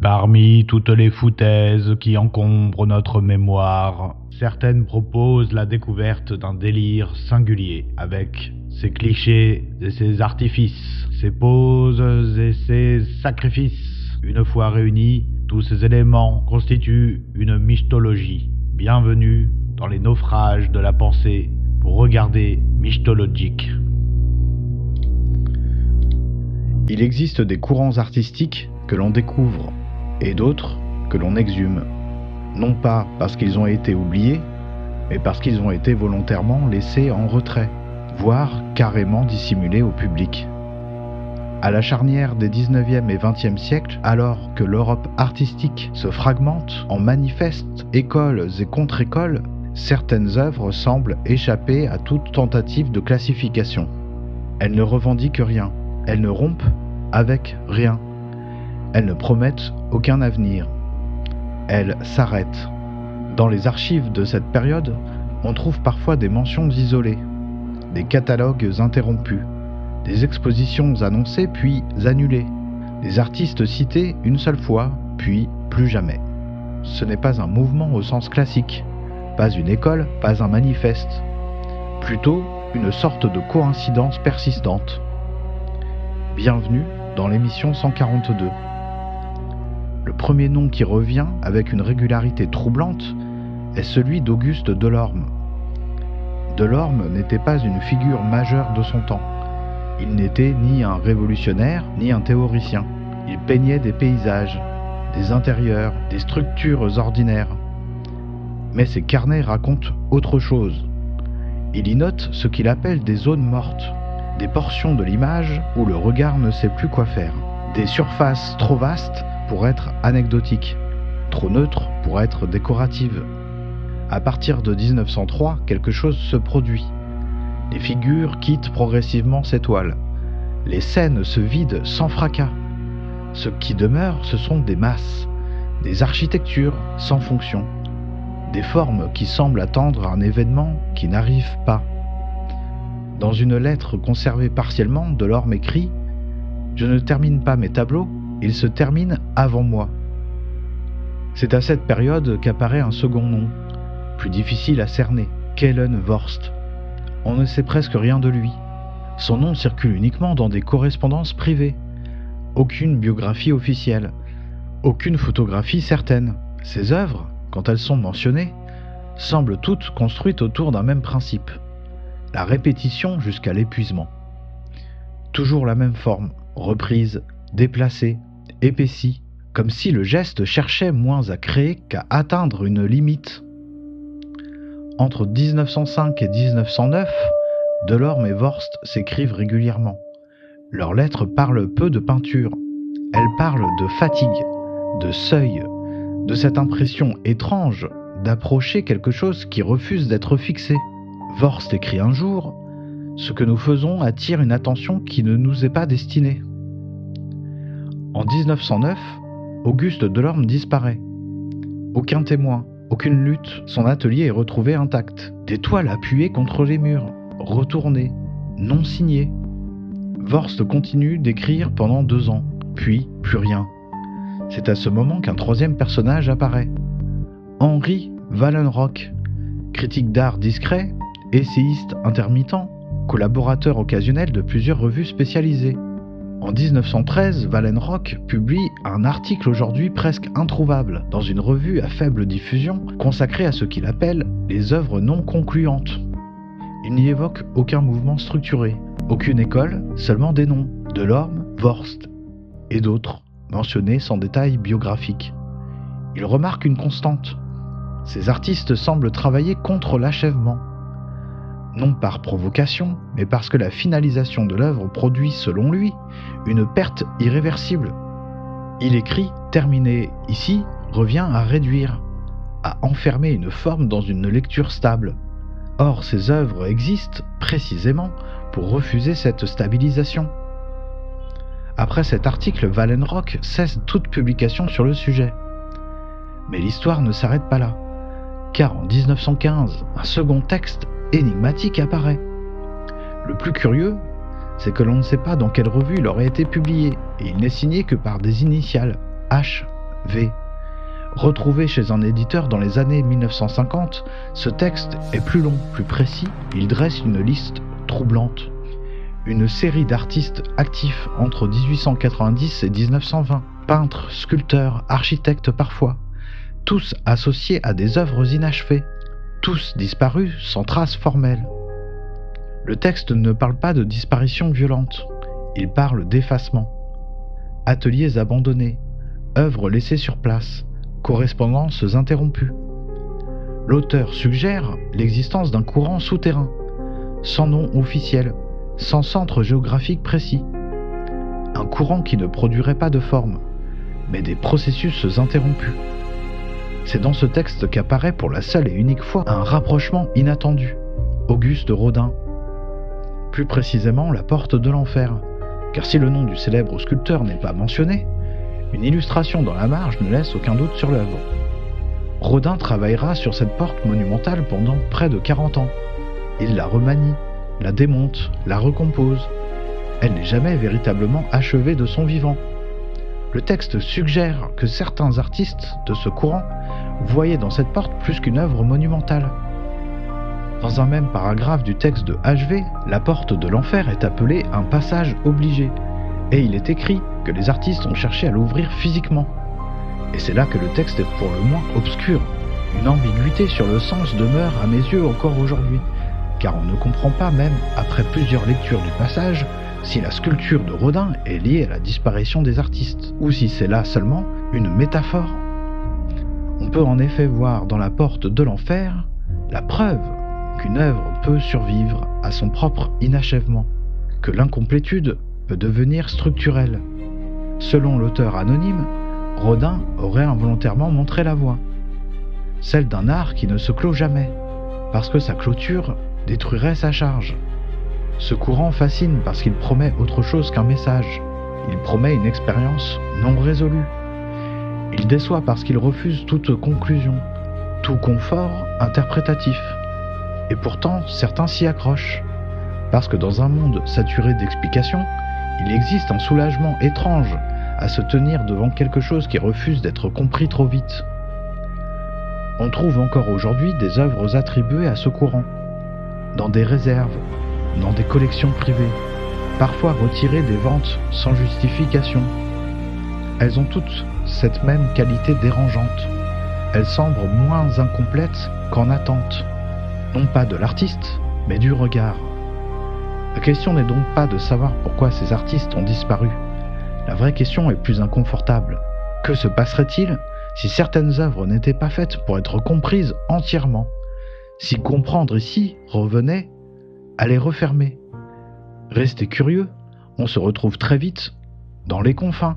Parmi toutes les foutaises qui encombrent notre mémoire, certaines proposent la découverte d'un délire singulier, avec ses clichés et ses artifices, ses poses et ses sacrifices. Une fois réunis, tous ces éléments constituent une mythologie. Bienvenue dans les naufrages de la pensée pour regarder Mythologique. Il existe des courants artistiques que l'on découvre et d'autres que l'on exhume, non pas parce qu'ils ont été oubliés, mais parce qu'ils ont été volontairement laissés en retrait, voire carrément dissimulés au public. À la charnière des 19e et 20e siècles, alors que l'Europe artistique se fragmente en manifestes, écoles et contre-écoles, certaines œuvres semblent échapper à toute tentative de classification. Elles ne revendiquent rien, elles ne rompent avec rien. Elles ne promettent aucun avenir. Elles s'arrêtent. Dans les archives de cette période, on trouve parfois des mentions isolées, des catalogues interrompus, des expositions annoncées puis annulées, des artistes cités une seule fois puis plus jamais. Ce n'est pas un mouvement au sens classique, pas une école, pas un manifeste, plutôt une sorte de coïncidence persistante. Bienvenue dans l'émission 142. Le premier nom qui revient avec une régularité troublante est celui d'Auguste Delorme. Delorme n'était pas une figure majeure de son temps. Il n'était ni un révolutionnaire, ni un théoricien. Il peignait des paysages, des intérieurs, des structures ordinaires. Mais ses carnets racontent autre chose. Il y note ce qu'il appelle des zones mortes, des portions de l'image où le regard ne sait plus quoi faire, des surfaces trop vastes pour être anecdotiques, trop neutres pour être décoratives. À partir de 1903, quelque chose se produit. Les figures quittent progressivement ces toiles. Les scènes se vident sans fracas. Ce qui demeure, ce sont des masses, des architectures sans fonction, des formes qui semblent attendre un événement qui n'arrive pas. Dans une lettre conservée partiellement, Delorme écrit « Je ne termine pas mes tableaux, ils se terminent avant moi ». C'est à cette période qu'apparaît un second nom, plus difficile à cerner, Kellen Vorst. On ne sait presque rien de lui. Son nom circule uniquement dans des correspondances privées. Aucune biographie officielle, aucune photographie certaine. Ses œuvres, quand elles sont mentionnées, semblent toutes construites autour d'un même principe. La répétition jusqu'à l'épuisement. Toujours la même forme, reprise, déplacée, épaissie, comme si le geste cherchait moins à créer qu'à atteindre une limite. Entre 1905 et 1909, Delorme et Vorst s'écrivent régulièrement. Leurs lettres parlent peu de peinture. Elles parlent de fatigue, de seuil, de cette impression étrange d'approcher quelque chose qui refuse d'être fixé. Vorst écrit un jour « Ce que nous faisons attire une attention qui ne nous est pas destinée ». En 1909, Auguste Delorme disparaît. Aucun témoin, aucune lutte, son atelier est retrouvé intact. Des toiles appuyées contre les murs, retournées, non signées. Vorst continue d'écrire pendant 2 ans, puis plus rien. C'est à ce moment qu'un troisième personnage apparaît. Henri Wallenrock, critique d'art discret, essayiste intermittent, collaborateur occasionnel de plusieurs revues spécialisées. En 1913, Wallenrock publie un article aujourd'hui presque introuvable dans une revue à faible diffusion consacrée à ce qu'il appelle les œuvres non concluantes. Il n'y évoque aucun mouvement structuré, aucune école, seulement des noms, Delorme, Vorst et d'autres, mentionnés sans détail biographique. Il remarque une constante. Ces artistes semblent travailler contre l'achèvement. Non par provocation, mais parce que la finalisation de l'œuvre produit, selon lui, une perte irréversible. Il écrit « Terminer ici revient à réduire, à enfermer une forme dans une lecture stable. » Or, ces œuvres existent précisément pour refuser cette stabilisation. Après cet article, Wallenrock cesse toute publication sur le sujet. Mais l'histoire ne s'arrête pas là, car en 1915, un second texte énigmatique apparaît. Le plus curieux, c'est que l'on ne sait pas dans quelle revue il aurait été publié, et il n'est signé que par des initiales, H, V. Retrouvé chez un éditeur dans les années 1950, ce texte est plus long, plus précis, il dresse une liste troublante. Une série d'artistes actifs entre 1890 et 1920, peintres, sculpteurs, architectes parfois, tous associés à des œuvres inachevées, tous disparus sans trace formelle. Le texte ne parle pas de disparition violente, il parle d'effacement. Ateliers abandonnés, œuvres laissées sur place, correspondances interrompues. L'auteur suggère l'existence d'un courant souterrain, sans nom officiel, sans centre géographique précis. Un courant qui ne produirait pas de forme, mais des processus interrompus. C'est dans ce texte qu'apparaît pour la seule et unique fois un rapprochement inattendu, Auguste Rodin. Plus précisément la porte de l'enfer, car si le nom du célèbre sculpteur n'est pas mentionné, une illustration dans la marge ne laisse aucun doute sur l'œuvre. Rodin travaillera sur cette porte monumentale pendant près de 40 ans. Il la remanie, la démonte, la recompose. Elle n'est jamais véritablement achevée de son vivant. Le texte suggère que certains artistes de ce courant voyaient dans cette porte plus qu'une œuvre monumentale. Dans un même paragraphe du texte de HV, la porte de l'enfer est appelée un passage obligé, et il est écrit que les artistes ont cherché à l'ouvrir physiquement. Et c'est là que le texte est pour le moins obscur. Une ambiguïté sur le sens demeure à mes yeux encore aujourd'hui, car on ne comprend pas même, après plusieurs lectures du passage, si la sculpture de Rodin est liée à la disparition des artistes, ou si c'est là seulement une métaphore. On peut en effet voir dans la porte de l'enfer la preuve qu'une œuvre peut survivre à son propre inachèvement, que l'incomplétude peut devenir structurelle. Selon l'auteur anonyme, Rodin aurait involontairement montré la voie, celle d'un art qui ne se clôt jamais, parce que sa clôture détruirait sa charge. Ce courant fascine parce qu'il promet autre chose qu'un message. Il promet une expérience non résolue. Il déçoit parce qu'il refuse toute conclusion, tout confort interprétatif. Et pourtant, certains s'y accrochent, parce que dans un monde saturé d'explications, il existe un soulagement étrange à se tenir devant quelque chose qui refuse d'être compris trop vite. On trouve encore aujourd'hui des œuvres attribuées à ce courant, dans des réserves, dans des collections privées, parfois retirées des ventes sans justification. Elles ont toutes cette même qualité dérangeante. Elles semblent moins incomplètes qu'en attente, non pas de l'artiste, mais du regard. La question n'est donc pas de savoir pourquoi ces artistes ont disparu. La vraie question est plus inconfortable. Que se passerait-il si certaines œuvres n'étaient pas faites pour être comprises entièrement? Si comprendre ici revenait à les refermer? Restez curieux, on se retrouve très vite dans les confins.